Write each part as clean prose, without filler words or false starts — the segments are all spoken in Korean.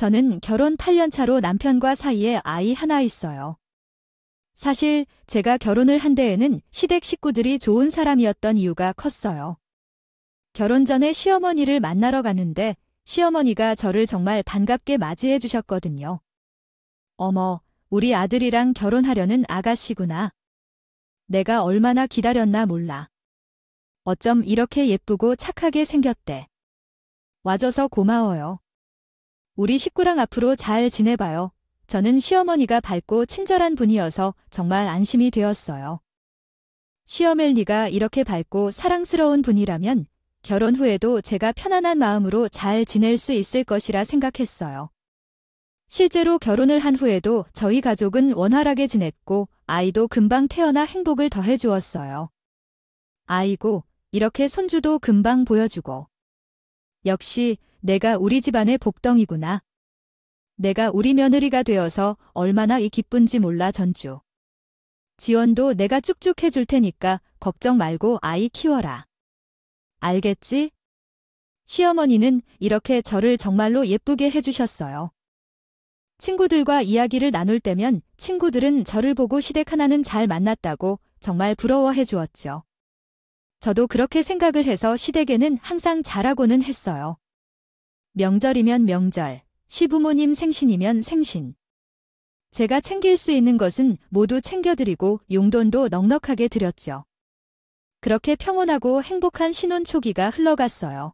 저는 결혼 8년 차로 남편과 사이에 아이 하나 있어요. 사실 제가 결혼을 한 데에는 시댁 식구들이 좋은 사람이었던 이유가 컸어요. 결혼 전에 시어머니를 만나러 갔는데 시어머니가 저를 정말 반갑게 맞이해 주셨거든요. 어머, 우리 아들이랑 결혼하려는 아가씨구나. 내가 얼마나 기다렸나 몰라. 어쩜 이렇게 예쁘고 착하게 생겼대. 와줘서 고마워요. 우리 식구랑 앞으로 잘 지내봐요. 저는 시어머니가 밝고 친절한 분이어서 정말 안심이 되었어요. 시어머니가 이렇게 밝고 사랑스러운 분이라면 결혼 후에도 제가 편안한 마음으로 잘 지낼 수 있을 것이라 생각했어요. 실제로 결혼을 한 후에도 저희 가족은 원활하게 지냈고 아이도 금방 태어나 행복을 더해 주었어요. 아이고, 이렇게 손주도 금방 보여주고. 역시 내가 우리 집안의 복덩이구나. 내가 우리 며느리가 되어서 얼마나 기쁜지 몰라 전주. 지원도 내가 쭉쭉 해줄 테니까 걱정 말고 아이 키워라. 알겠지? 시어머니는 이렇게 저를 정말로 예쁘게 해주셨어요. 친구들과 이야기를 나눌 때면 친구들은 저를 보고 시댁 하나는 잘 만났다고 정말 부러워해 주었죠. 저도 그렇게 생각을 해서 시댁에는 항상 잘하고는 했어요. 명절이면 명절, 시부모님 생신이면 생신. 제가 챙길 수 있는 것은 모두 챙겨드리고 용돈도 넉넉하게 드렸죠. 그렇게 평온하고 행복한 신혼 초기가 흘러갔어요.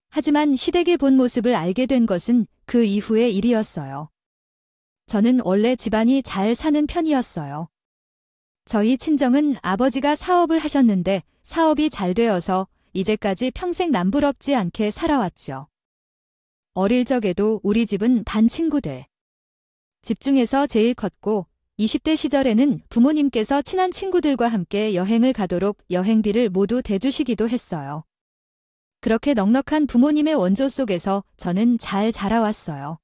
하지만 시댁의 본 모습을 알게 된 것은 그 이후의 일이었어요. 저는 원래 집안이 잘 사는 편이었어요. 저희 친정은 아버지가 사업을 하셨는데 사업이 잘 되어서 이제까지 평생 남부럽지 않게 살아왔죠. 어릴 적에도 우리 집은 반 친구들. 집 중에서 제일 컸고 20대 시절에는 부모님께서 친한 친구들과 함께 여행을 가도록 여행비를 모두 대주시기도 했어요. 그렇게 넉넉한 부모님의 원조 속에서 저는 잘 자라왔어요.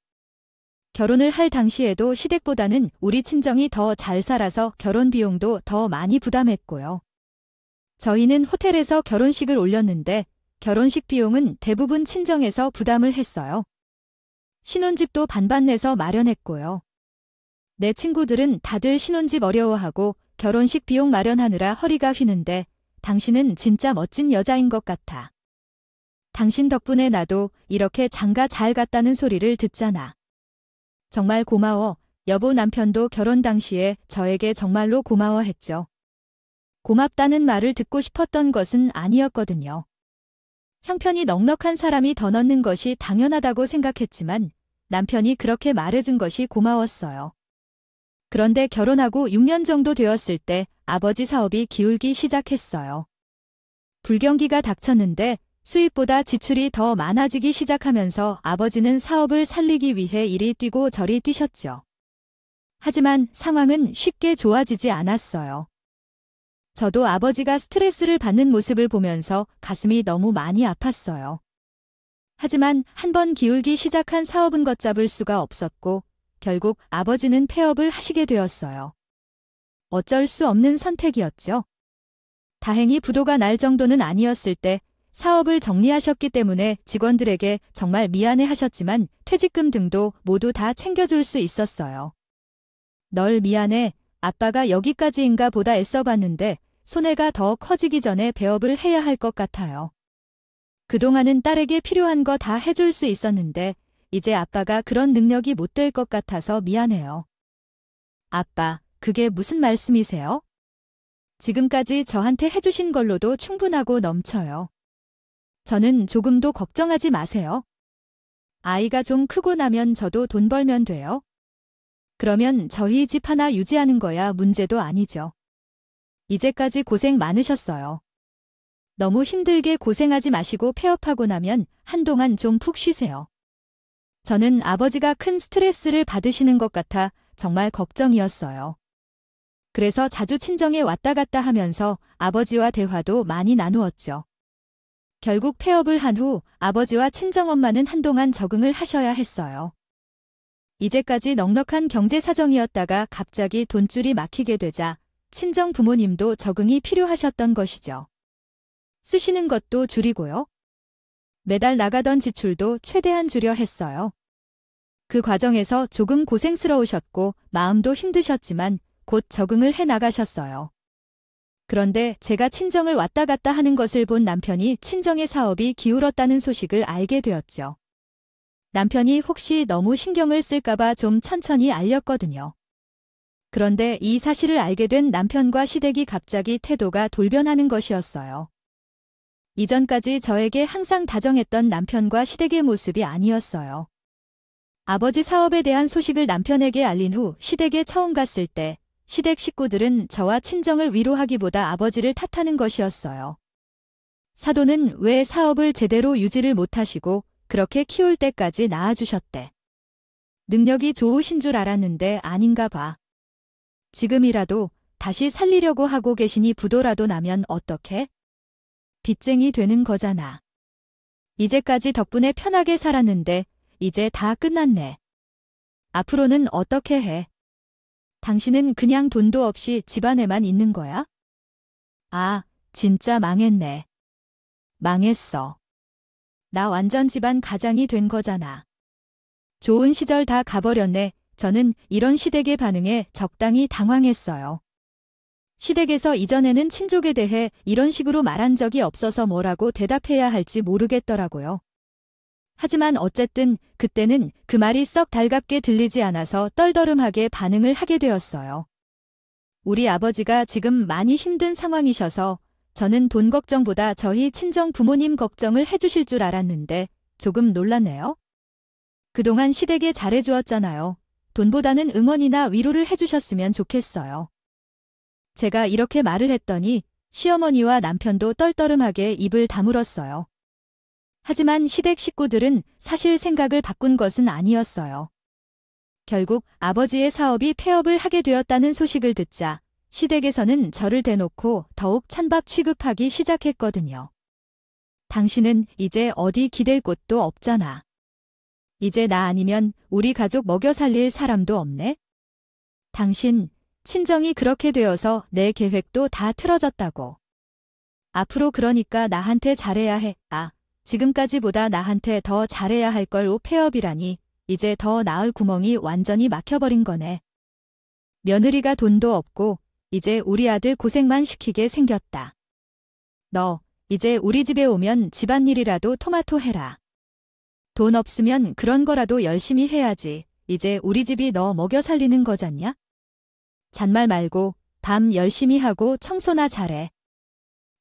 결혼을 할 당시에도 시댁보다는 우리 친정이 더 잘 살아서 결혼 비용도 더 많이 부담했고요. 저희는 호텔에서 결혼식을 올렸는데 결혼식 비용은 대부분 친정에서 부담을 했어요. 신혼집도 반반 내서 마련했고요. 내 친구들은 다들 신혼집 어려워하고 결혼식 비용 마련하느라 허리가 휘는데 당신은 진짜 멋진 여자인 것 같아. 당신 덕분에 나도 이렇게 장가 잘 갔다는 소리를 듣잖아. 정말 고마워. 여보. 남편도 결혼 당시에 저에게 정말로 고마워했죠. 고맙다는 말을 듣고 싶었던 것은 아니었거든요. 형편이 넉넉한 사람이 더 넣는 것이 당연하다고 생각했지만 남편이 그렇게 말해준 것이 고마웠어요. 그런데 결혼하고 6년 정도 되었을 때 아버지 사업이 기울기 시작했어요. 불경기가 닥쳤는데 수입보다 지출이 더 많아지기 시작하면서 아버지는 사업을 살리기 위해 이리 뛰고 저리 뛰셨죠. 하지만 상황은 쉽게 좋아지지 않았어요. 저도 아버지가 스트레스를 받는 모습을 보면서 가슴이 너무 많이 아팠어요. 하지만 한번 기울기 시작한 사업은 걷잡을 수가 없었고 결국 아버지는 폐업을 하시게 되었어요. 어쩔 수 없는 선택이었죠. 다행히 부도가 날 정도는 아니었을 때 사업을 정리하셨기 때문에 직원들에게 정말 미안해 하셨지만 퇴직금 등도 모두 다 챙겨줄 수 있었어요. 널 미안해. 아빠가 여기까지인가 보다 애써봤는데 손해가 더 커지기 전에 배업을 해야 할 것 같아요. 그동안은 딸에게 필요한 거 다 해줄 수 있었는데 이제 아빠가 그런 능력이 못 될 것 같아서 미안해요. 아빠, 그게 무슨 말씀이세요? 지금까지 저한테 해주신 걸로도 충분하고 넘쳐요. 저는 조금도 걱정하지 마세요. 아이가 좀 크고 나면 저도 돈 벌면 돼요. 그러면 저희 집 하나 유지하는 거야 문제도 아니죠. 이제까지 고생 많으셨어요. 너무 힘들게 고생하지 마시고 폐업하고 나면 한동안 좀 푹 쉬세요. 저는 아버지가 큰 스트레스를 받으시는 것 같아 정말 걱정이었어요. 그래서 자주 친정에 왔다 갔다 하면서 아버지와 대화도 많이 나누었죠. 결국 폐업을 한 후 아버지와 친정엄마는 한동안 적응을 하셔야 했어요. 이제까지 넉넉한 경제 사정이었다가 갑자기 돈줄이 막히게 되자 친정 부모님도 적응이 필요하셨던 것이죠. 쓰시는 것도 줄이고요. 매달 나가던 지출도 최대한 줄여 했어요. 그 과정에서 조금 고생스러우셨고 마음도 힘드셨지만 곧 적응을 해 나가셨어요. 그런데 제가 친정을 왔다 갔다 하는 것을 본 남편이 친정의 사업이 기울었다는 소식을 알게 되었죠. 남편이 혹시 너무 신경을 쓸까봐 좀 천천히 알렸거든요. 그런데 이 사실을 알게 된 남편과 시댁이 갑자기 태도가 돌변하는 것이었어요. 이전까지 저에게 항상 다정했던 남편과 시댁의 모습이 아니었어요. 아버지 사업에 대한 소식을 남편에게 알린 후 시댁에 처음 갔을 때 시댁 식구들은 저와 친정을 위로하기보다 아버지를 탓하는 것이었어요. 사돈은 왜 사업을 제대로 유지를 못하시고 그렇게 키울 때까지 낳아주셨대. 능력이 좋으신 줄 알았는데 아닌가 봐. 지금이라도 다시 살리려고 하고 계시니 부도라도 나면 어떡해? 빚쟁이 되는 거잖아. 이제까지 덕분에 편하게 살았는데 이제 다 끝났네. 앞으로는 어떻게 해? 당신은 그냥 돈도 없이 집안에만 있는 거야? 아, 진짜 망했네. 망했어. 나 완전 집안 가장이 된 거잖아. 좋은 시절 다 가버렸네. 저는 이런 시댁의 반응에 적당히 당황했어요. 시댁에서 이전에는 친족에 대해 이런 식으로 말한 적이 없어서 뭐라고 대답해야 할지 모르겠더라고요. 하지만 어쨌든 그때는 그 말이 썩 달갑게 들리지 않아서 떨떠름하게 반응을 하게 되었어요. 우리 아버지가 지금 많이 힘든 상황이셔서 저는 돈 걱정보다 저희 친정 부모님 걱정을 해주실 줄 알았는데 조금 놀랐네요. 그동안 시댁에 잘해주었잖아요. 돈보다는 응원이나 위로를 해주셨으면 좋겠어요. 제가 이렇게 말을 했더니 시어머니와 남편도 떨떠름하게 입을 다물었어요. 하지만 시댁 식구들은 사실 생각을 바꾼 것은 아니었어요. 결국 아버지의 사업이 폐업을 하게 되었다는 소식을 듣자 시댁에서는 저를 대놓고 더욱 찬밥 취급하기 시작했거든요. 당신은 이제 어디 기댈 곳도 없잖아. 이제 나 아니면 우리 가족 먹여 살릴 사람도 없네? 당신, 친정이 그렇게 되어서 내 계획도 다 틀어졌다고. 앞으로 그러니까 나한테 잘해야 해. 지금까지보다 나한테 더 잘해야 할 걸 폐업이라니 이제 더 나을 구멍이 완전히 막혀버린 거네. 며느리가 돈도 없고 이제 우리 아들 고생만 시키게 생겼다. 너 이제 우리 집에 오면 집안일이라도 토마토 해라. 돈 없으면 그런 거라도 열심히 해야지. 이제 우리 집이 너 먹여 살리는 거잖냐? 잔말 말고 밤 열심히 하고 청소나 잘해.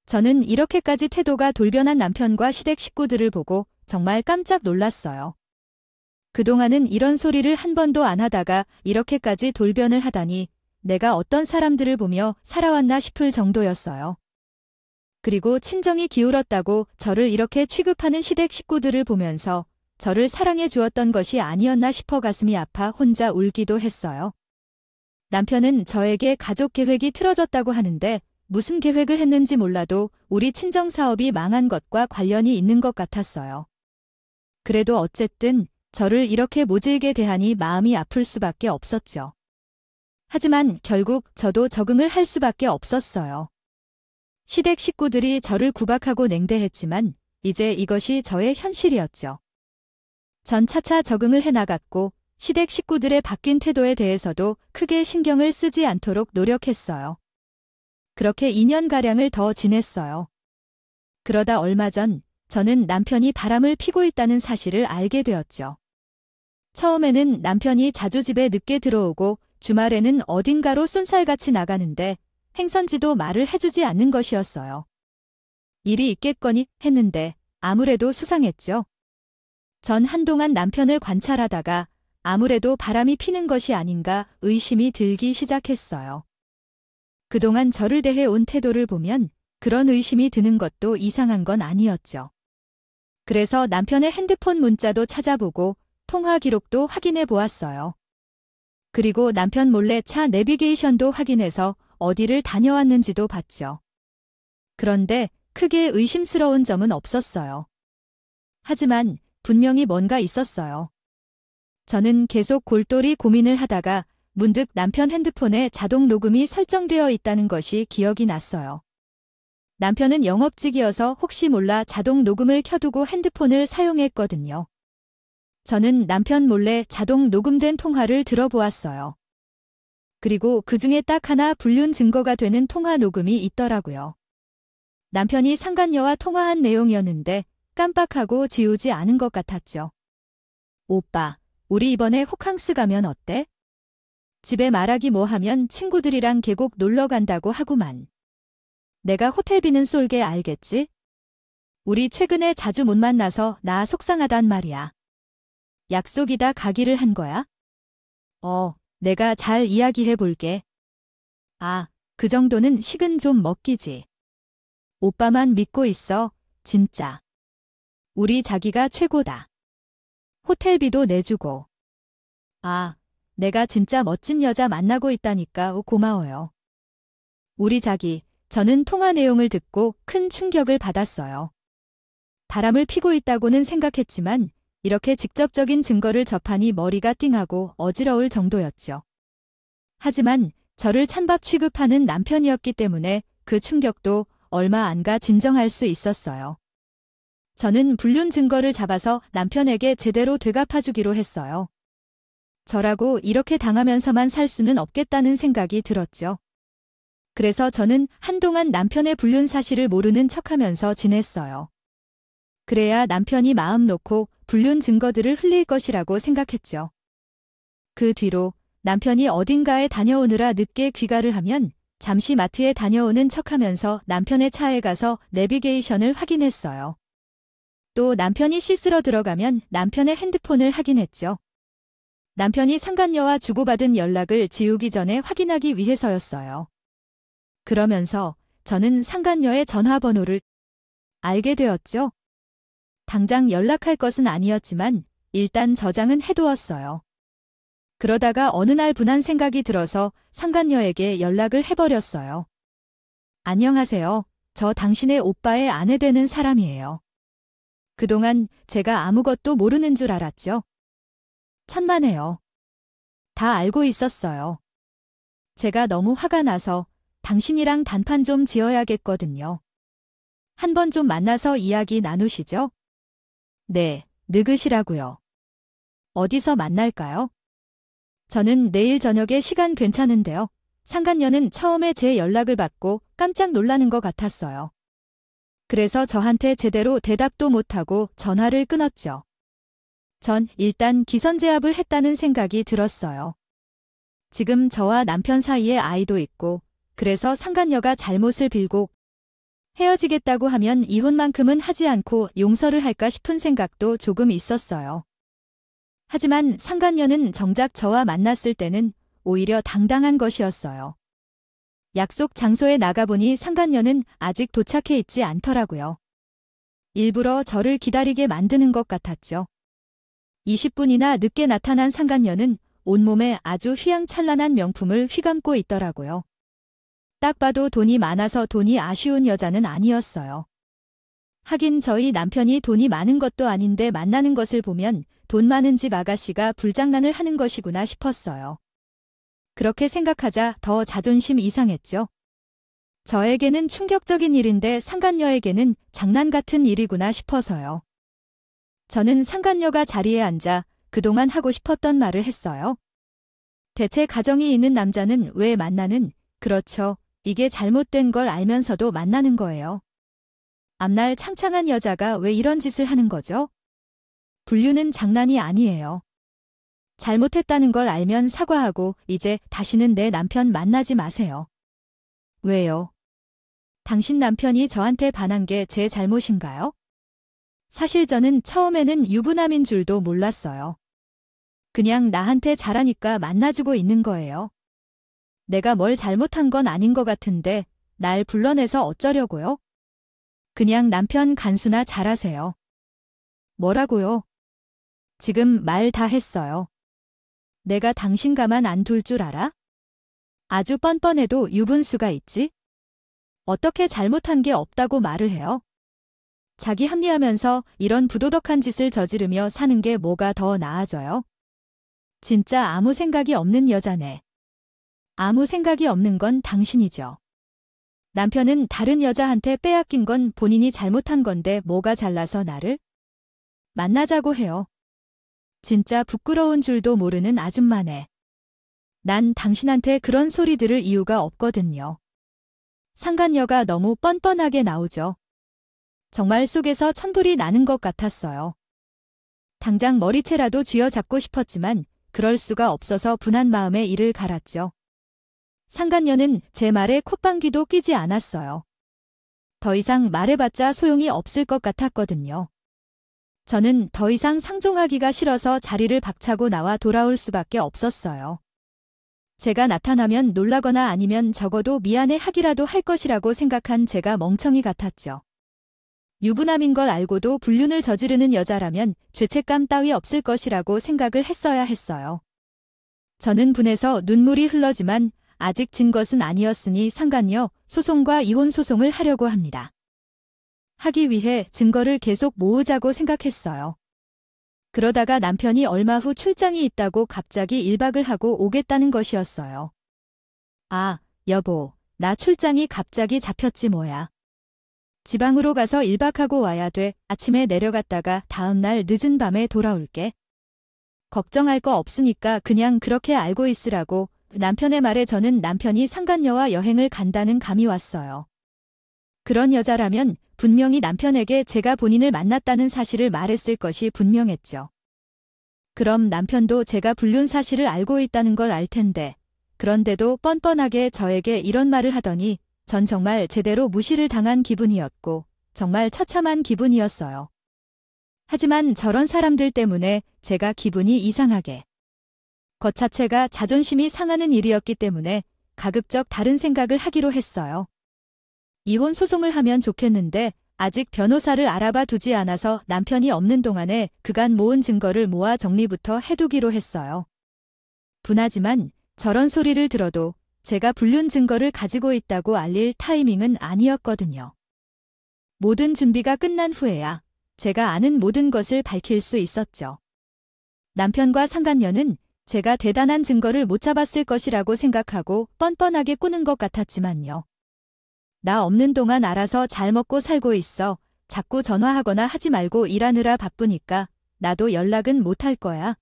저는 이렇게까지 태도가 돌변한 남편과 시댁 식구들을 보고 정말 깜짝 놀랐어요. 그동안은 이런 소리를 한 번도 안 하다가 이렇게까지 돌변을 하다니 내가 어떤 사람들을 보며 살아왔나 싶을 정도였어요. 그리고 친정이 기울었다고 저를 이렇게 취급하는 시댁 식구들을 보면서 저를 사랑해 주었던 것이 아니었나 싶어 가슴이 아파 혼자 울기도 했어요. 남편은 저에게 가족 계획이 틀어졌다고 하는데 무슨 계획을 했는지 몰라도 우리 친정 사업이 망한 것과 관련이 있는 것 같았어요. 그래도 어쨌든 저를 이렇게 모질게 대하니 마음이 아플 수밖에 없었죠. 하지만 결국 저도 적응을 할 수밖에 없었어요. 시댁 식구들이 저를 구박하고 냉대했지만 이제 이것이 저의 현실이었죠. 전 차차 적응을 해나갔고 시댁 식구들의 바뀐 태도에 대해서도 크게 신경을 쓰지 않도록 노력했어요. 그렇게 2년가량을 더 지냈어요. 그러다 얼마 전 저는 남편이 바람을 피고 있다는 사실을 알게 되었죠. 처음에는 남편이 자주 집에 늦게 들어오고 주말에는 어딘가로 쏜살같이 나가는데 행선지도 말을 해주지 않는 것이었어요. 일이 있겠거니 했는데 아무래도 수상했죠. 전 한동안 남편을 관찰하다가 아무래도 바람이 피는 것이 아닌가 의심이 들기 시작했어요. 그동안 저를 대해 온 태도를 보면 그런 의심이 드는 것도 이상한 건 아니었죠. 그래서 남편의 핸드폰 문자도 찾아보고 통화 기록도 확인해 보았어요. 그리고 남편 몰래 차 내비게이션도 확인해서 어디를 다녀왔는지도 봤죠. 그런데 크게 의심스러운 점은 없었어요. 하지만 분명히 뭔가 있었어요. 저는 계속 골똘히 고민을 하다가 문득 남편 핸드폰에 자동 녹음이 설정되어 있다는 것이 기억이 났어요. 남편은 영업직이어서 혹시 몰라 자동 녹음을 켜두고 핸드폰을 사용했거든요. 저는 남편 몰래 자동 녹음된 통화를 들어보았어요. 그리고 그 중에 딱 하나 불륜 증거가 되는 통화 녹음이 있더라고요. 남편이 상간녀와 통화한 내용이었는데 깜빡하고 지우지 않은 것 같았죠. 오빠, 우리 이번에 호캉스 가면 어때? 집에 말하기 뭐하면 친구들이랑 계곡 놀러 간다고 하구만. 내가 호텔비는 쏠게 알겠지? 우리 최근에 자주 못 만나서 나 속상하단 말이야. 약속이다 가기를 한 거야? 내가 잘 이야기해 볼게. 아, 그 정도는 식은 좀 먹기지. 오빠만 믿고 있어, 진짜. 우리 자기가 최고다. 호텔비도 내주고. 아, 내가 진짜 멋진 여자 만나고 있다니까 고마워요. 우리 자기, 저는 통화 내용을 듣고 큰 충격을 받았어요. 바람을 피고 있다고는 생각했지만 이렇게 직접적인 증거를 접하니 머리가 띵하고 어지러울 정도였죠. 하지만 저를 찬밥 취급하는 남편이었기 때문에 그 충격도 얼마 안 가 진정할 수 있었어요. 저는 불륜 증거를 잡아서 남편에게 제대로 되갚아주기로 했어요. 저라고 이렇게 당하면서만 살 수는 없겠다는 생각이 들었죠. 그래서 저는 한동안 남편의 불륜 사실을 모르는 척하면서 지냈어요. 그래야 남편이 마음 놓고 불륜 증거들을 흘릴 것이라고 생각했죠. 그 뒤로 남편이 어딘가에 다녀오느라 늦게 귀가를 하면 잠시 마트에 다녀오는 척하면서 남편의 차에 가서 내비게이션을 확인했어요. 또 남편이 씻으러 들어가면 남편의 핸드폰을 확인했죠. 남편이 상간녀와 주고받은 연락을 지우기 전에 확인하기 위해서였어요. 그러면서 저는 상간녀의 전화번호를 알게 되었죠. 당장 연락할 것은 아니었지만 일단 저장은 해두었어요. 그러다가 어느 날 분한 생각이 들어서 상간녀에게 연락을 해버렸어요. 안녕하세요. 저 당신의 오빠의 아내 되는 사람이에요. 그동안 제가 아무것도 모르는 줄 알았죠. 천만에요. 다 알고 있었어요. 제가 너무 화가 나서 당신이랑 단판 좀 지어야겠거든요. 한번 좀 만나서 이야기 나누시죠? 네, 느긋이라고요. 어디서 만날까요? 저는 내일 저녁에 시간 괜찮은데요. 상간녀는 처음에 제 연락을 받고 깜짝 놀라는 것 같았어요. 그래서 저한테 제대로 대답도 못하고 전화를 끊었죠. 전 일단 기선제압을 했다는 생각이 들었어요. 지금 저와 남편 사이에 아이도 있고 그래서 상간녀가 잘못을 빌고 헤어지겠다고 하면 이혼만큼은 하지 않고 용서를 할까 싶은 생각도 조금 있었어요. 하지만 상간녀는 정작 저와 만났을 때는 오히려 당당한 것이었어요. 약속 장소에 나가보니 상간녀는 아직 도착해 있지 않더라고요. 일부러 저를 기다리게 만드는 것 같았죠. 20분이나 늦게 나타난 상간녀는 온몸에 아주 휘황찬란한 명품을 휘감고 있더라고요. 딱 봐도 돈이 많아서 돈이 아쉬운 여자는 아니었어요. 하긴 저희 남편이 돈이 많은 것도 아닌데 만나는 것을 보면 돈 많은 집 아가씨가 불장난을 하는 것이구나 싶었어요. 그렇게 생각하자 더 자존심 이상했죠. 저에게는 충격적인 일인데 상간녀에게는 장난 같은 일이구나 싶어서요. 저는 상간녀가 자리에 앉아 그동안 하고 싶었던 말을 했어요. 대체 가정이 있는 남자는 왜 만나는, 그렇죠. 이게 잘못된 걸 알면서도 만나는 거예요. 앞날 창창한 여자가 왜 이런 짓을 하는 거죠? 불륜은 장난이 아니에요. 잘못했다는 걸 알면 사과하고 이제 다시는 내 남편 만나지 마세요. 왜요? 당신 남편이 저한테 반한 게 제 잘못인가요? 사실 저는 처음에는 유부남인 줄도 몰랐어요. 그냥 나한테 잘하니까 만나주고 있는 거예요. 내가 뭘 잘못한 건 아닌 것 같은데 날 불러내서 어쩌려고요? 그냥 남편 간수나 잘하세요. 뭐라고요? 지금 말 다 했어요. 내가 당신 가만 안 둘 줄 알아? 아주 뻔뻔해도 유분수가 있지? 어떻게 잘못한 게 없다고 말을 해요? 자기 합리하면서 이런 부도덕한 짓을 저지르며 사는 게 뭐가 더 나아져요? 진짜 아무 생각이 없는 여자네. 아무 생각이 없는 건 당신이죠. 남편은 다른 여자한테 빼앗긴 건 본인이 잘못한 건데 뭐가 잘나서 나를? 만나자고 해요. 진짜 부끄러운 줄도 모르는 아줌마네. 난 당신한테 그런 소리 들을 이유가 없거든요. 상간녀가 너무 뻔뻔하게 나오죠. 정말 속에서 천불이 나는 것 같았어요. 당장 머리채라도 쥐어잡고 싶었지만 그럴 수가 없어서 분한 마음에 이를 갈았죠. 상간녀는 제 말에 콧방귀도 끼지 않았어요. 더 이상 말해봤자 소용이 없을 것 같았거든요. 저는 더 이상 상종하기가 싫어서 자리를 박차고 나와 돌아올 수밖에 없었어요. 제가 나타나면 놀라거나 아니면 적어도 미안해 하기라도 할 것이라고 생각한 제가 멍청이 같았죠. 유부남인 걸 알고도 불륜을 저지르는 여자라면 죄책감 따위 없을 것이라고 생각을 했어야 했어요. 저는 분해서 눈물이 흘러지만 아직 진 것은 아니었으니 상간녀 소송과 이혼 소송을 하려고 합니다. 하기 위해 증거를 계속 모으자고 생각했어요. 그러다가 남편이 얼마 후 출장이 있다고 갑자기 일박을 하고 오겠다는 것이었어요. 아, 여보, 나 출장이 갑자기 잡혔지 뭐야. 지방으로 가서 1박하고 와야 돼. 아침에 내려갔다가 다음날 늦은 밤에 돌아올게. 걱정할 거 없으니까 그냥 그렇게 알고 있으라고. 남편의 말에 저는 남편이 상간녀와 여행을 간다는 감이 왔어요. 그런 여자라면 분명히 남편에게 제가 본인을 만났다는 사실을 말했을 것이 분명했죠. 그럼 남편도 제가 불륜 사실을 알고 있다는 걸 알 텐데, 그런데도 뻔뻔하게 저에게 이런 말을 하더니 전 정말 제대로 무시를 당한 기분이었고 정말 처참한 기분이었어요. 하지만 저런 사람들 때문에 제가 기분이 이상하게. 것 자체가 자존심이 상하는 일이었기 때문에 가급적 다른 생각을 하기로 했어요. 이혼 소송을 하면 좋겠는데 아직 변호사를 알아봐 두지 않아서 남편이 없는 동안에 그간 모은 증거를 모아 정리부터 해두기로 했어요. 분하지만 저런 소리를 들어도 제가 불륜 증거를 가지고 있다고 알릴 타이밍은 아니었거든요. 모든 준비가 끝난 후에야 제가 아는 모든 것을 밝힐 수 있었죠. 남편과 상간녀는 제가 대단한 증거를 못 잡았을 것이라고 생각하고 뻔뻔하게 꾸는 것 같았지만요. 나 없는 동안 알아서 잘 먹고 살고 있어. 자꾸 전화하거나 하지 말고 일하느라 바쁘니까 나도 연락은 못 할 거야.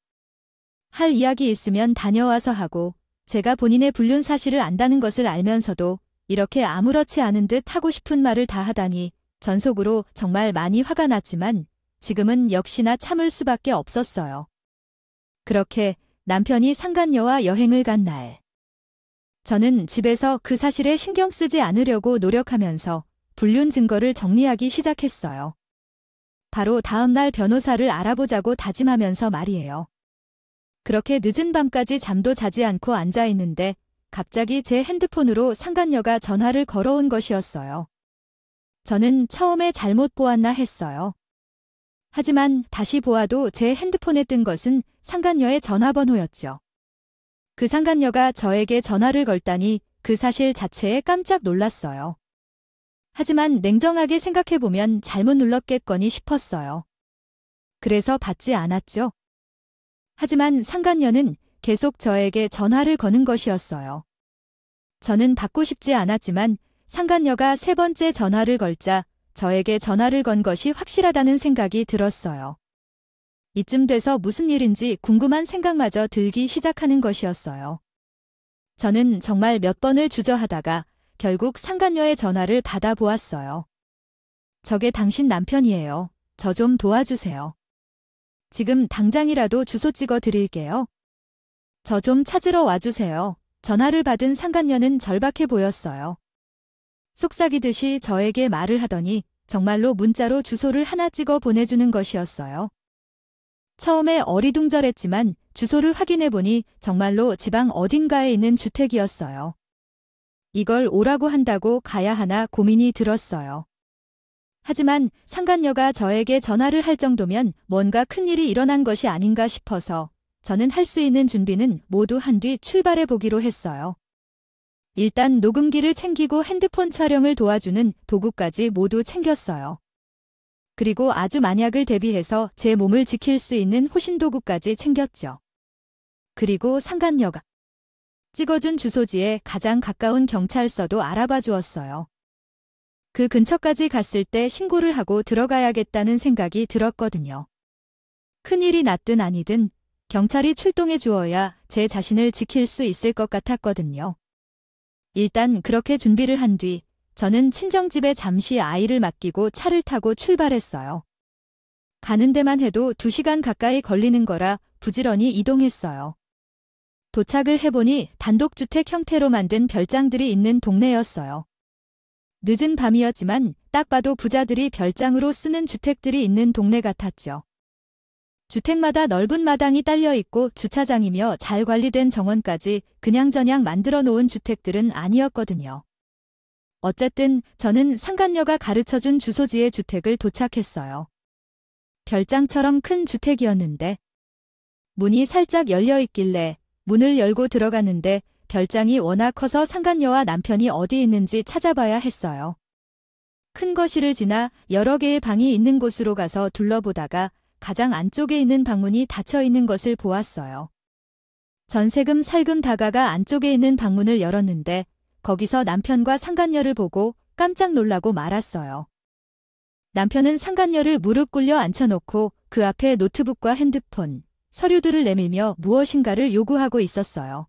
할 이야기 있으면 다녀와서 하고 제가 본인의 불륜 사실을 안다는 것을 알면서도 이렇게 아무렇지 않은 듯 하고 싶은 말을 다 하다니 전속으로 정말 많이 화가 났지만 지금은 역시나 참을 수밖에 없었어요. 그렇게 남편이 상간녀와 여행을 간 날. 저는 집에서 그 사실에 신경 쓰지 않으려고 노력하면서 불륜 증거를 정리하기 시작했어요. 바로 다음 날 변호사를 알아보자고 다짐하면서 말이에요. 그렇게 늦은 밤까지 잠도 자지 않고 앉아 있는데 갑자기 제 핸드폰으로 상간녀가 전화를 걸어온 것이었어요. 저는 처음에 잘못 보았나 했어요. 하지만 다시 보아도 제 핸드폰에 뜬 것은 상간녀의 전화번호였죠. 그 상간녀가 저에게 전화를 걸다니 그 사실 자체에 깜짝 놀랐어요. 하지만 냉정하게 생각해보면 잘못 눌렀겠거니 싶었어요. 그래서 받지 않았죠. 하지만 상간녀는 계속 저에게 전화를 거는 것이었어요. 저는 받고 싶지 않았지만 상간녀가 세 번째 전화를 걸자 저에게 전화를 건 것이 확실하다는 생각이 들었어요. 이쯤 돼서 무슨 일인지 궁금한 생각마저 들기 시작하는 것이었어요. 저는 정말 몇 번을 주저하다가 결국 상간녀의 전화를 받아보았어요. 저게 당신 남편이에요. 저 좀 도와주세요. 지금 당장이라도 주소 찍어 드릴게요. 저 좀 찾으러 와주세요. 전화를 받은 상간녀는 절박해 보였어요. 속삭이듯이 저에게 말을 하더니 정말로 문자로 주소를 하나 찍어 보내주는 것이었어요. 처음에 어리둥절했지만 주소를 확인해보니 정말로 지방 어딘가에 있는 주택이었어요. 이걸 오라고 한다고 가야 하나 고민이 들었어요. 하지만 상간녀가 저에게 전화를 할 정도면 뭔가 큰일이 일어난 것이 아닌가 싶어서 저는 할 수 있는 준비는 모두 한 뒤 출발해 보기로 했어요. 일단 녹음기를 챙기고 핸드폰 촬영을 도와주는 도구까지 모두 챙겼어요. 그리고 아주 만약을 대비해서 제 몸을 지킬 수 있는 호신도구까지 챙겼죠. 그리고 상간녀가 찍어준 주소지에 가장 가까운 경찰서도 알아봐 주었어요. 그 근처까지 갔을 때 신고를 하고 들어가야겠다는 생각이 들었거든요. 큰일이 났든 아니든 경찰이 출동해 주어야 제 자신을 지킬 수 있을 것 같았거든요. 일단 그렇게 준비를 한 뒤 저는 친정집에 잠시 아이를 맡기고 차를 타고 출발했어요. 가는 데만 해도 2시간 가까이 걸리는 거라 부지런히 이동했어요. 도착을 해보니 단독주택 형태로 만든 별장들이 있는 동네였어요. 늦은 밤이었지만 딱 봐도 부자들이 별장으로 쓰는 주택들이 있는 동네 같았죠. 주택마다 넓은 마당이 딸려 있고 주차장이며 잘 관리된 정원까지 그냥저냥 만들어 놓은 주택들은 아니었거든요. 어쨌든 저는 상간녀가 가르쳐준 주소지의 주택을 도착했어요. 별장처럼 큰 주택이었는데 문이 살짝 열려 있길래 문을 열고 들어갔는데 별장이 워낙 커서 상간녀와 남편이 어디 있는지 찾아봐야 했어요. 큰 거실을 지나 여러 개의 방이 있는 곳으로 가서 둘러보다가 가장 안쪽에 있는 방문이 닫혀 있는 것을 보았어요. 전세금 살금 다가가 안쪽에 있는 방문을 열었는데 거기서 남편과 상간녀를 보고 깜짝 놀라고 말았어요. 남편은 상간녀를 무릎 꿇려 앉혀놓고 그 앞에 노트북과 핸드폰, 서류들을 내밀며 무엇인가를 요구하고 있었어요.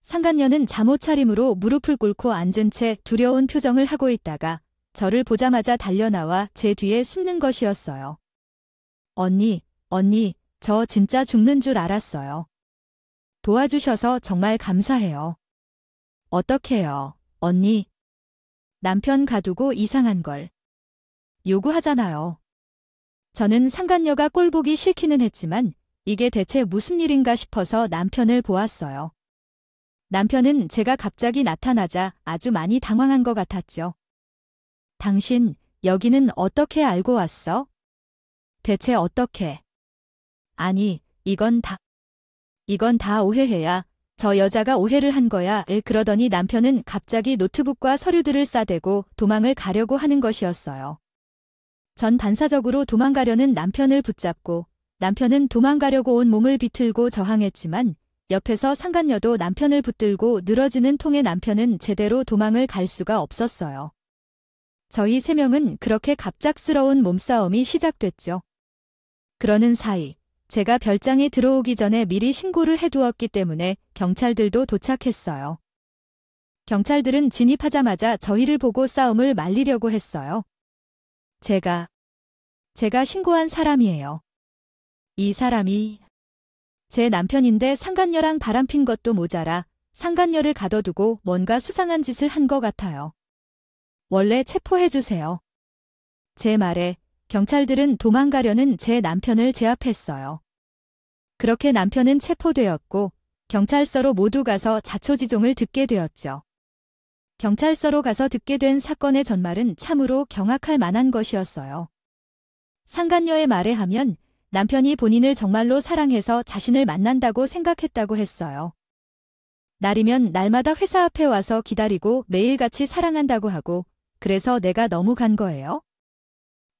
상간녀는 잠옷 차림으로 무릎을 꿇고 앉은 채 두려운 표정을 하고 있다가 저를 보자마자 달려나와 제 뒤에 숨는 것이었어요. 언니, 저 진짜 죽는 줄 알았어요. 도와주셔서 정말 감사해요. 어떡해요, 언니. 남편 가두고 이상한 걸 요구하잖아요. 저는 상간녀가 꼴보기 싫기는 했지만 이게 대체 무슨 일인가 싶어서 남편을 보았어요. 남편은 제가 갑자기 나타나자 아주 많이 당황한 것 같았죠. 당신, 여기는 어떻게 알고 왔어? 대체 어떻게? 아니, 이건 다 오해해야. 저 여자가 오해를 한 거야. 그러더니 남편은 갑자기 노트북과 서류들을 싸대고 도망을 가려고 하는 것이었어요. 전 반사적으로 도망가려는 남편을 붙잡고 남편은 도망가려고 온 몸을 비틀고 저항했지만 옆에서 상간녀도 남편을 붙들고 늘어지는 통에 남편은 제대로 도망을 갈 수가 없었어요. 저희 3명은 그렇게 갑작스러운 몸싸움이 시작됐죠. 그러는 사이 제가 별장에 들어오기 전에 미리 신고를 해두었기 때문에 경찰들도 도착했어요. 경찰들은 진입하자마자 저희를 보고 싸움을 말리려고 했어요. 제가 신고한 사람이에요. 이 사람이 제 남편인데 상간녀랑 바람핀 것도 모자라 상간녀를 가둬두고 뭔가 수상한 짓을 한 것 같아요. 원래 체포해주세요. 제 말에 경찰들은 도망가려는 제 남편을 제압했어요. 그렇게 남편은 체포되었고 경찰서로 모두 가서 자초지종을 듣게 되었죠. 경찰서로 가서 듣게 된 사건의 전말은 참으로 경악할 만한 것이었어요. 상간녀의 말에 하면 남편이 본인을 정말로 사랑해서 자신을 만난다고 생각했다고 했어요. 날이면 날마다 회사 앞에 와서 기다리고 매일같이 사랑한다고 하고 그래서 내가 너무 간 거예요?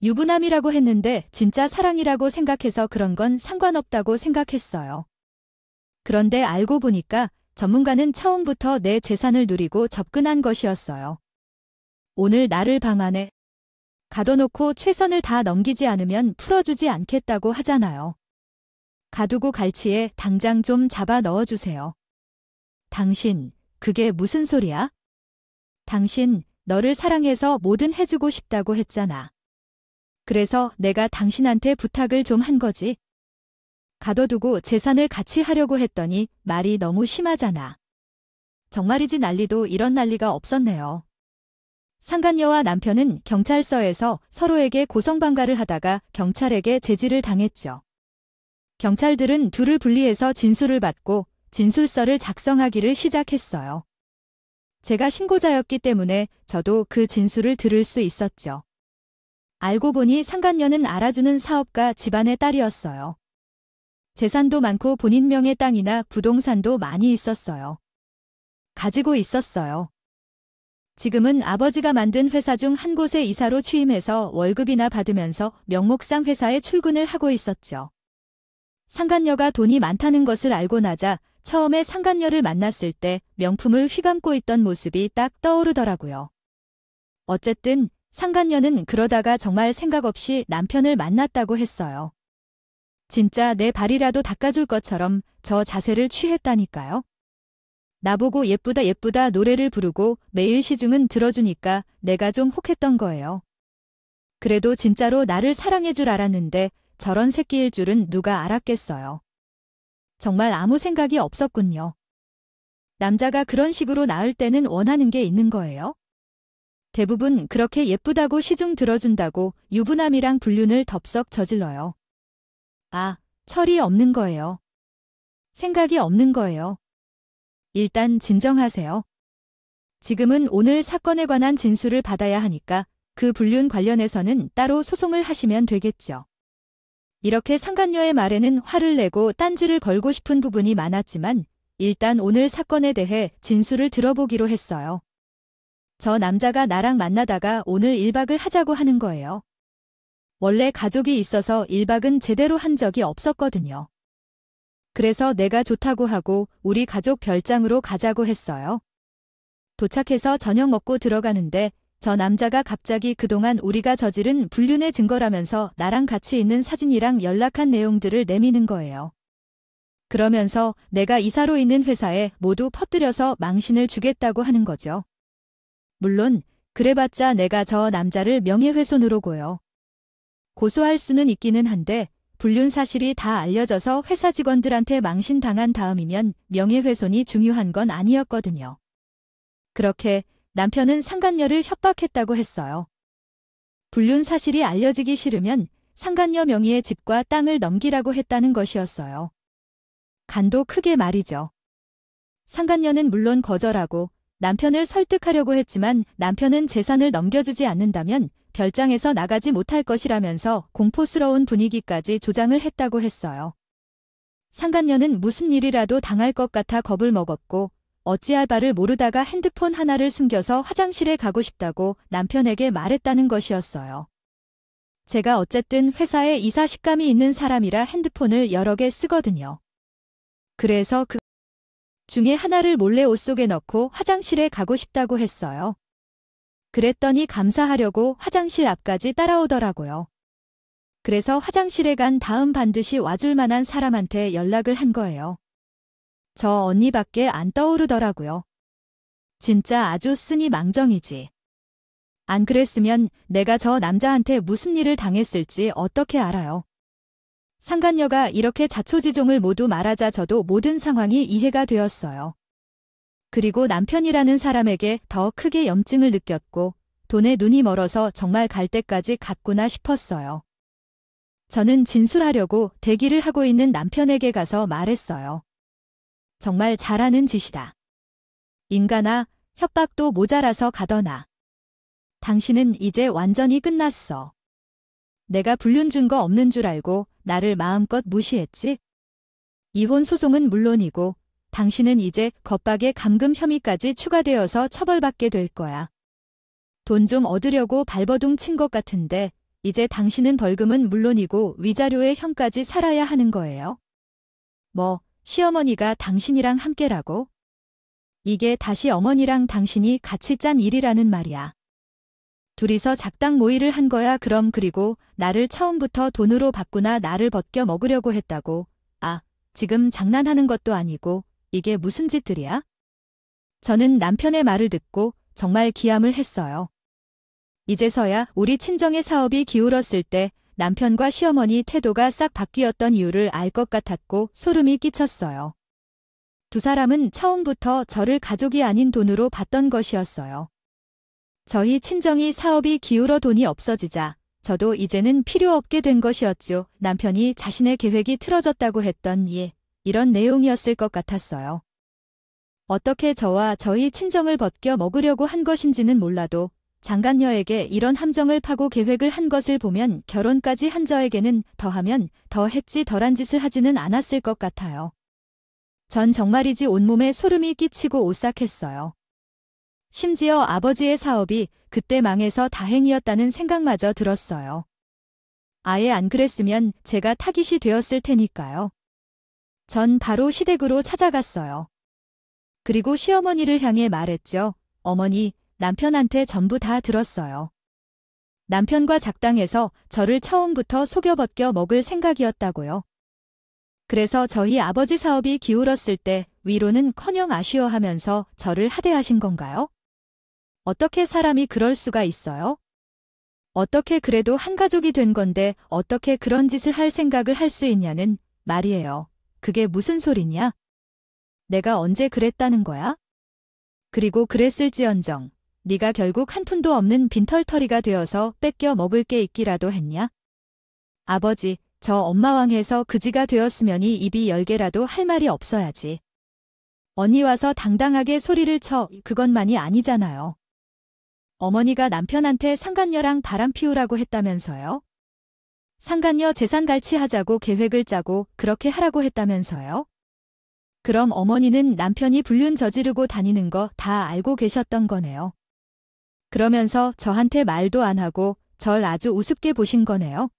유부남이라고 했는데 진짜 사랑이라고 생각해서 그런 건 상관없다고 생각했어요. 그런데 알고 보니까 전문가는 처음부터 내 재산을 누리고 접근한 것이었어요. 오늘 나를 방 안에 가둬놓고 최선을 다 넘기지 않으면 풀어주지 않겠다고 하잖아요. 가두고 갈치에 당장 좀 잡아 넣어주세요. 당신, 그게 무슨 소리야? 당신, 너를 사랑해서 뭐든 해주고 싶다고 했잖아. 그래서 내가 당신한테 부탁을 좀 한 거지. 가둬두고 재산을 같이 하려고 했더니 말이 너무 심하잖아. 정말이지 난리도 이런 난리가 없었네요. 상간녀와 남편은 경찰서에서 서로에게 고성방가를 하다가 경찰에게 제지를 당했죠. 경찰들은 둘을 분리해서 진술을 받고 진술서를 작성하기를 시작했어요. 제가 신고자였기 때문에 저도 그 진술을 들을 수 있었죠. 알고 보니 상간녀는 알아주는 사업가 집안의 딸이었어요. 재산도 많고 본인 명의 땅이나 부동산도 많이 있었어요. 가지고 있었어요. 지금은 아버지가 만든 회사 중 한 곳에 이사로 취임해서 월급이나 받으면서 명목상 회사에 출근을 하고 있었죠. 상간녀가 돈이 많다는 것을 알고 나자 처음에 상간녀를 만났을 때 명품을 휘감고 있던 모습이 딱 떠오르더라고요. 어쨌든 상간녀는 그러다가 정말 생각 없이 남편을 만났다고 했어요. 진짜 내 발이라도 닦아줄 것처럼 저 자세를 취했다니까요. 나보고 예쁘다 예쁘다 노래를 부르고 매일 시중은 들어주니까 내가 좀 혹했던 거예요. 그래도 진짜로 나를 사랑해 줄 알았는데 저런 새끼일 줄은 누가 알았겠어요. 정말 아무 생각이 없었군요. 남자가 그런 식으로 나을 때는 원하는 게 있는 거예요? 대부분 그렇게 예쁘다고 시중 들어준다고 유부남이랑 불륜을 덥석 저질러요. 아, 철이 없는 거예요. 생각이 없는 거예요. 일단 진정하세요. 지금은 오늘 사건에 관한 진술을 받아야 하니까 그 불륜 관련해서는 따로 소송을 하시면 되겠죠. 이렇게 상간녀의 말에는 화를 내고 딴지를 걸고 싶은 부분이 많았지만 일단 오늘 사건에 대해 진술을 들어보기로 했어요. 저 남자가 나랑 만나다가 오늘 1박을 하자고 하는 거예요. 원래 가족이 있어서 1박은 제대로 한 적이 없었거든요. 그래서 내가 좋다고 하고 우리 가족 별장으로 가자고 했어요. 도착해서 저녁 먹고 들어가는데 저 남자가 갑자기 그동안 우리가 저지른 불륜의 증거라면서 나랑 같이 있는 사진이랑 연락한 내용들을 내미는 거예요. 그러면서 내가 이사로 있는 회사에 모두 퍼뜨려서 망신을 주겠다고 하는 거죠. 물론 그래봤자 내가 저 남자를 명예훼손으로 고소할 수는 있기는 한데 불륜 사실이 다 알려져서 회사 직원들한테 망신당한 다음이면 명예훼손이 중요한 건 아니었거든요. 그렇게 남편은 상간녀를 협박했다고 했어요. 불륜 사실이 알려지기 싫으면 상간녀 명의의 집과 땅을 넘기라고 했다는 것이었어요. 간도 크게 말이죠. 상간녀는 물론 거절하고 남편을 설득하려고 했지만 남편은 재산을 넘겨주지 않는다면 별장에서 나가지 못할 것이라면서 공포스러운 분위기까지 조장을 했다고 했어요. 상간녀는 무슨 일이라도 당할 것 같아 겁을 먹었고 어찌할 바를 모르다가 핸드폰 하나를 숨겨서 화장실에 가고 싶다고 남편에게 말했다는 것이었어요. 제가 어쨌든 회사에 이사 식감이 있는 사람이라 핸드폰을 여러 개 쓰거든요. 그래서 그 중에 하나를 몰래 옷 속에 넣고 화장실에 가고 싶다고 했어요. 그랬더니 감사하려고 화장실 앞까지 따라오더라고요. 그래서 화장실에 간 다음 반드시 와줄 만한 사람한테 연락을 한 거예요. 저 언니밖에 안 떠오르더라고요. 진짜 아주 쓰니 망정이지. 안 그랬으면 내가 저 남자한테 무슨 일을 당했을지 어떻게 알아요. 상간녀가 이렇게 자초지종을 모두 말하자 저도 모든 상황이 이해가 되었어요. 그리고 남편이라는 사람에게 더 크게 염증을 느꼈고 돈에 눈이 멀어서 정말 갈 때까지 갔구나 싶었어요. 저는 진술하려고 대기를 하고 있는 남편에게 가서 말했어요. 정말 잘하는 짓이다. 인간아, 협박도 모자라서 가더나. 당신은 이제 완전히 끝났어. 내가 불륜 준 거 없는 줄 알고 나를 마음껏 무시했지? 이혼 소송은 물론이고 당신은 이제 겁박에 감금 혐의까지 추가되어서 처벌받게 될 거야. 돈 좀 얻으려고 발버둥 친 것 같은데 이제 당신은 벌금은 물론이고 위자료의 형까지 살아야 하는 거예요. 뭐 시어머니가 당신이랑 함께라고? 이게 다시 어머니랑 당신이 같이 짠 일이라는 말이야. 둘이서 작당 모의를 한 거야. 그럼 그리고 나를 처음부터 돈으로 바꾸나 나를 벗겨 먹으려고 했다고. 아, 지금 장난하는 것도 아니고 이게 무슨 짓들이야? 저는 남편의 말을 듣고 정말 기함을 했어요. 이제서야 우리 친정의 사업이 기울었을 때 남편과 시어머니 태도가 싹 바뀌었던 이유를 알 것 같았고 소름이 끼쳤어요. 두 사람은 처음부터 저를 가족이 아닌 돈으로 봤던 것이었어요. 저희 친정이 사업이 기울어 돈이 없어지자 저도 이제는 필요 없게 된 것이었죠. 남편이 자신의 계획이 틀어졌다고 했던 이런 내용이었을 것 같았어요. 어떻게 저와 저희 친정을 벗겨 먹으려고 한 것인지는 몰라도 장간녀에게 이런 함정을 파고 계획을 한 것을 보면 결혼까지 한 저에게는 더하면 더 했지 덜한 짓을 하지는 않았을 것 같아요. 전 정말이지 온몸에 소름이 끼치고 오싹했어요. 심지어 아버지의 사업이 그때 망해서 다행이었다는 생각마저 들었어요. 아예 안 그랬으면 제가 타깃이 되었을 테니까요. 전 바로 시댁으로 찾아갔어요. 그리고 시어머니를 향해 말했죠. 어머니, 남편한테 전부 다 들었어요. 남편과 작당해서 저를 처음부터 속여 벗겨 먹을 생각이었다고요. 그래서 저희 아버지 사업이 기울었을 때 위로는커녕 아쉬워하면서 저를 하대하신 건가요? 어떻게 사람이 그럴 수가 있어요? 어떻게 그래도 한 가족이 된 건데 어떻게 그런 짓을 할 생각을 할 수 있냐는 말이에요. 그게 무슨 소리냐? 내가 언제 그랬다는 거야? 그리고 그랬을지언정 네가 결국 한 푼도 없는 빈털터리가 되어서 뺏겨 먹을 게 있기라도 했냐? 아버지, 저 엄마왕해서 그지가 되었으면이 입이 10개라도 할 말이 없어야지. 언니 와서 당당하게 소리를 쳐 그것만이 아니잖아요. 어머니가 남편한테 상간녀랑 바람 피우라고 했다면서요? 상간녀 재산 갈취하자고 계획을 짜고 그렇게 하라고 했다면서요? 그럼 어머니는 남편이 불륜 저지르고 다니는 거 다 알고 계셨던 거네요. 그러면서 저한테 말도 안 하고 절 아주 우습게 보신 거네요.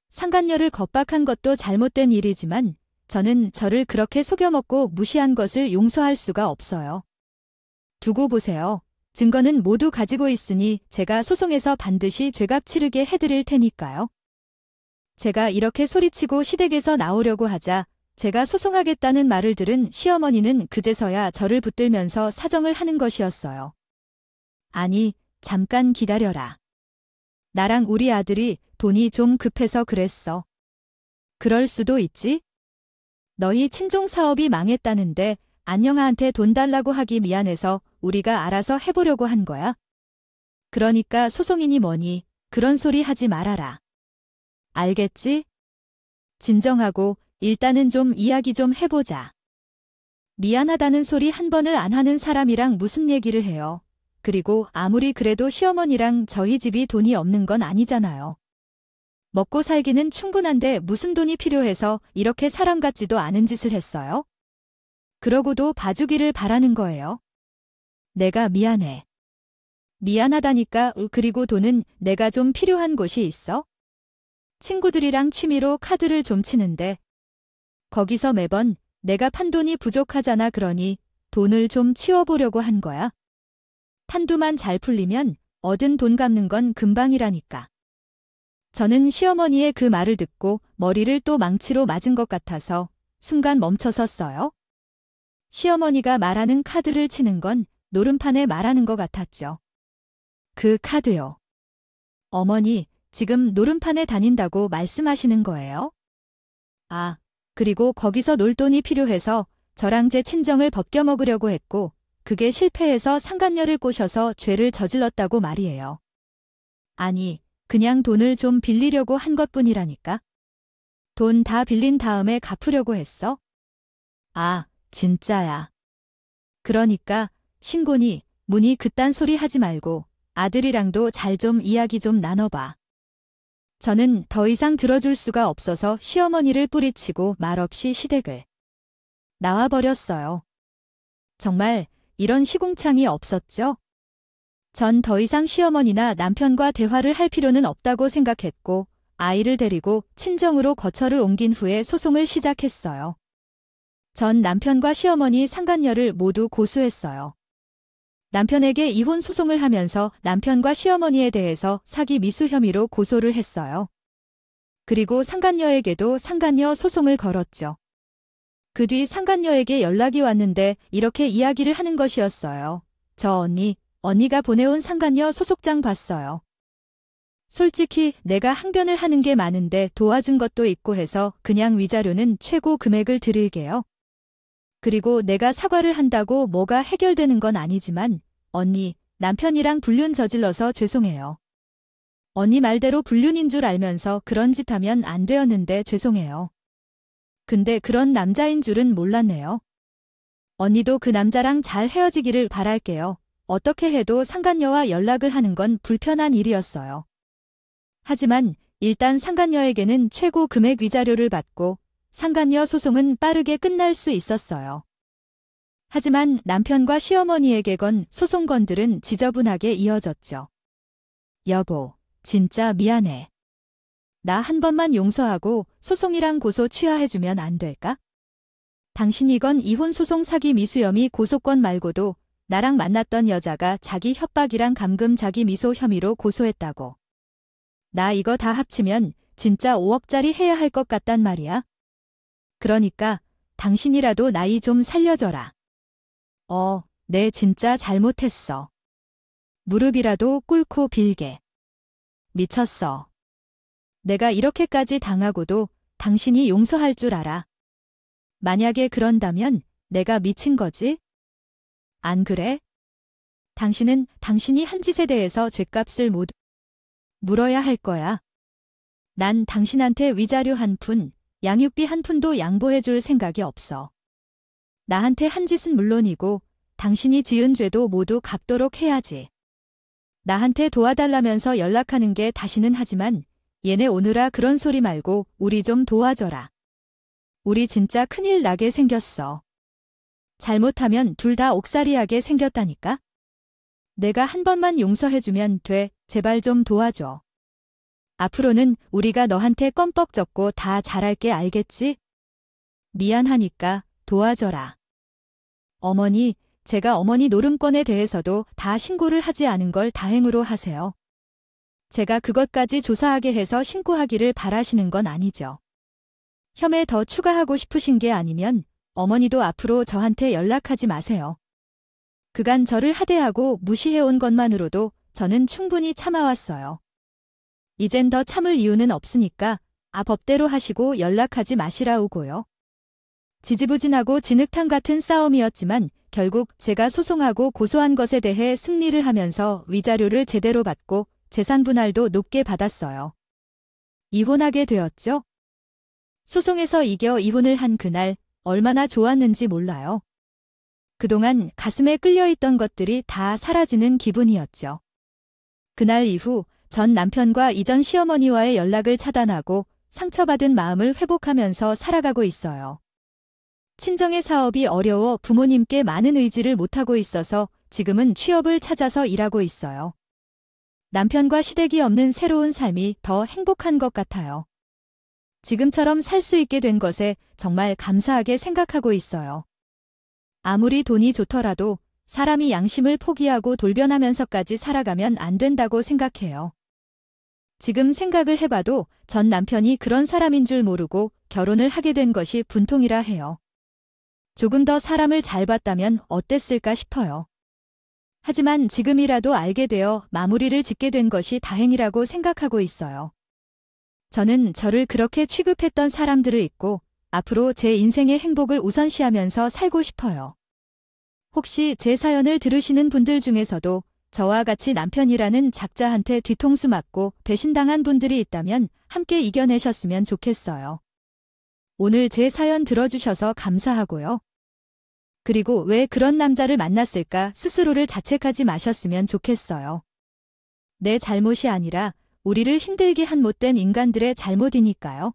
상간녀를 겁박한 것도 잘못된 일이지만 저는 저를 그렇게 속여먹고 무시한 것을 용서할 수가 없어요. 두고 보세요. 증거는 모두 가지고 있으니 제가 소송에서 반드시 죄값 치르게 해드릴 테니까요. 제가 이렇게 소리치고 시댁에서 나오려고 하자 제가 소송하겠다는 말을 들은 시어머니는 그제서야 저를 붙들면서 사정을 하는 것이었어요. 아니, 잠깐 기다려라. 나랑 우리 아들이 돈이 좀 급해서 그랬어. 그럴 수도 있지? 너희 친종 사업이 망했다는데 안영아한테 돈 달라고 하기 미안해서 우리가 알아서 해보려고 한 거야. 그러니까 소송이니 뭐니 그런 소리 하지 말아라. 알겠지? 진정하고 일단은 좀 이야기 좀 해보자. 미안하다는 소리 한 번을 안 하는 사람이랑 무슨 얘기를 해요. 그리고 아무리 그래도 시어머니랑 저희 집이 돈이 없는 건 아니잖아요. 먹고 살기는 충분한데 무슨 돈이 필요해서 이렇게 사람 같지도 않은 짓을 했어요? 그러고도 봐주기를 바라는 거예요. 내가 미안해. 미안하다니까. 그리고 돈은 내가 좀 필요한 곳이 있어? 친구들이랑 취미로 카드를 좀 치는데 거기서 매번 내가 판돈이 부족하잖아. 그러니 돈을 좀 치워보려고 한 거야. 탄두만 잘 풀리면 얻은 돈 갚는 건 금방이라니까. 저는 시어머니의 그 말을 듣고 머리를 또 망치로 맞은 것 같아서 순간 멈춰섰어요. 시어머니가 말하는 카드를 치는 건 노름판에 말하는 것 같았죠. 그 카드요. 어머니, 지금 노름판에 다닌다고 말씀하시는 거예요? 아, 그리고 거기서 놀 돈이 필요해서 저랑 제 친정을 벗겨먹으려고 했고 그게 실패해서 상간녀를 꼬셔서 죄를 저질렀다고 말이에요. 아니, 그냥 돈을 좀 빌리려고 한 것뿐이라니까. 돈 다 빌린 다음에 갚으려고 했어? 아, 진짜야. 그러니까 신곤이 문이 그딴 소리 하지 말고 아들이랑도 잘 좀 이야기 좀 나눠봐. 저는 더 이상 들어줄 수가 없어서 시어머니를 뿌리치고 말없이 시댁을 나와버렸어요. 정말 이런 시궁창이 없었죠? 전 더 이상 시어머니나 남편과 대화를 할 필요는 없다고 생각했고 아이를 데리고 친정으로 거처를 옮긴 후에 소송을 시작했어요. 전 남편과 시어머니 상간녀를 모두 고소했어요. 남편에게 이혼 소송을 하면서 남편과 시어머니에 대해서 사기 미수 혐의로 고소를 했어요. 그리고 상간녀에게도 상간녀 소송을 걸었죠. 그 뒤 상간녀에게 연락이 왔는데 이렇게 이야기를 하는 것이었어요. 저 언니가 보내온 상간녀 소속장 봤어요. 솔직히 내가 항변을 하는 게 많은데 도와준 것도 있고 해서 그냥 위자료는 최고 금액을 드릴게요. 그리고 내가 사과를 한다고 뭐가 해결되는 건 아니지만 언니, 남편이랑 불륜 저질러서 죄송해요. 언니 말대로 불륜인 줄 알면서 그런 짓 하면 안 되었는데 죄송해요. 근데 그런 남자인 줄은 몰랐네요. 언니도 그 남자랑 잘 헤어지기를 바랄게요. 어떻게 해도 상간녀와 연락을 하는 건 불편한 일이었어요. 하지만 일단 상간녀에게는 최고 금액 위자료를 받고 상간녀 소송은 빠르게 끝날 수 있었어요. 하지만 남편과 시어머니에게 건 소송건들은 지저분하게 이어졌죠. 여보, 진짜 미안해. 나 한 번만 용서하고 소송이랑 고소 취하해주면 안 될까? 당신이 건 이혼 소송 사기 미수 혐의 고소권 말고도 나랑 만났던 여자가 자기 협박이랑 감금 자기 미소 혐의로 고소했다고. 나 이거 다 합치면 진짜 5억짜리 해야 할 것 같단 말이야. 그러니까 당신이라도 나이 좀 살려줘라. 내 진짜 잘못했어. 무릎이라도 꿇고 빌게. 미쳤어. 내가 이렇게까지 당하고도 당신이 용서할 줄 알아. 만약에 그런다면 내가 미친 거지? 안 그래? 당신은 당신이 한 짓에 대해서 죗값을 못 물어야 할 거야. 난 당신한테 위자료 한 푼, 양육비 한 푼도 양보해 줄 생각이 없어. 나한테 한 짓은 물론이고 당신이 지은 죄도 모두 갚도록 해야지. 나한테 도와달라면서 연락하는 게 다시는 하지만 얘네 오느라 그런 소리 말고 우리 좀 도와줘라. 우리 진짜 큰일 나게 생겼어. 잘못하면 둘 다 옥살이하게 생겼다니까? 내가 한 번만 용서해주면 돼. 제발 좀 도와줘. 앞으로는 우리가 너한테 껌뻑 젖고 다 잘할게 알겠지? 미안하니까 도와줘라. 어머니, 제가 어머니 노름권에 대해서도 다 신고를 하지 않은 걸 다행으로 하세요. 제가 그것까지 조사하게 해서 신고하기를 바라시는 건 아니죠. 혐의 더 추가하고 싶으신 게 아니면 어머니도 앞으로 저한테 연락하지 마세요. 그간 저를 하대하고 무시해온 것만으로도 저는 충분히 참아왔어요. 이젠 더 참을 이유는 없으니까 법대로 하시고 연락하지 마시라우고요. 지지부진하고 진흙탕 같은 싸움이었지만 결국 제가 소송하고 고소한 것에 대해 승리를 하면서 위자료를 제대로 받고 재산 분할도 높게 받았어요. 이혼하게 되었죠. 소송에서 이겨 이혼을 한 그날 얼마나 좋았는지 몰라요. 그동안 가슴에 끌려있던 것들이 다 사라지는 기분이었죠. 그날 이후 전 남편과 이전 시어머니와의 연락을 차단하고 상처받은 마음을 회복하면서 살아가고 있어요. 친정의 사업이 어려워 부모님께 많은 의지를 못하고 있어서 지금은 취업을 찾아서 일하고 있어요. 남편과 시댁이 없는 새로운 삶이 더 행복한 것 같아요. 지금처럼 살 수 있게 된 것에 정말 감사하게 생각하고 있어요. 아무리 돈이 좋더라도 사람이 양심을 포기하고 돌변하면서까지 살아가면 안 된다고 생각해요. 지금 생각을 해봐도 전 남편이 그런 사람인 줄 모르고 결혼을 하게 된 것이 분통이라 해요. 조금 더 사람을 잘 봤다면 어땠을까 싶어요. 하지만 지금이라도 알게 되어 마무리를 짓게 된 것이 다행이라고 생각하고 있어요. 저는 저를 그렇게 취급했던 사람들을 잊고 앞으로 제 인생의 행복을 우선시하면서 살고 싶어요. 혹시 제 사연을 들으시는 분들 중에서도 저와 같이 남편이라는 작자한테 뒤통수 맞고 배신당한 분들이 있다면 함께 이겨내셨으면 좋겠어요. 오늘 제 사연 들어주셔서 감사하고요. 그리고 왜 그런 남자를 만났을까 스스로를 자책하지 마셨으면 좋겠어요. 내 잘못이 아니라 우리를 힘들게 한 못된 인간들의 잘못이니까요.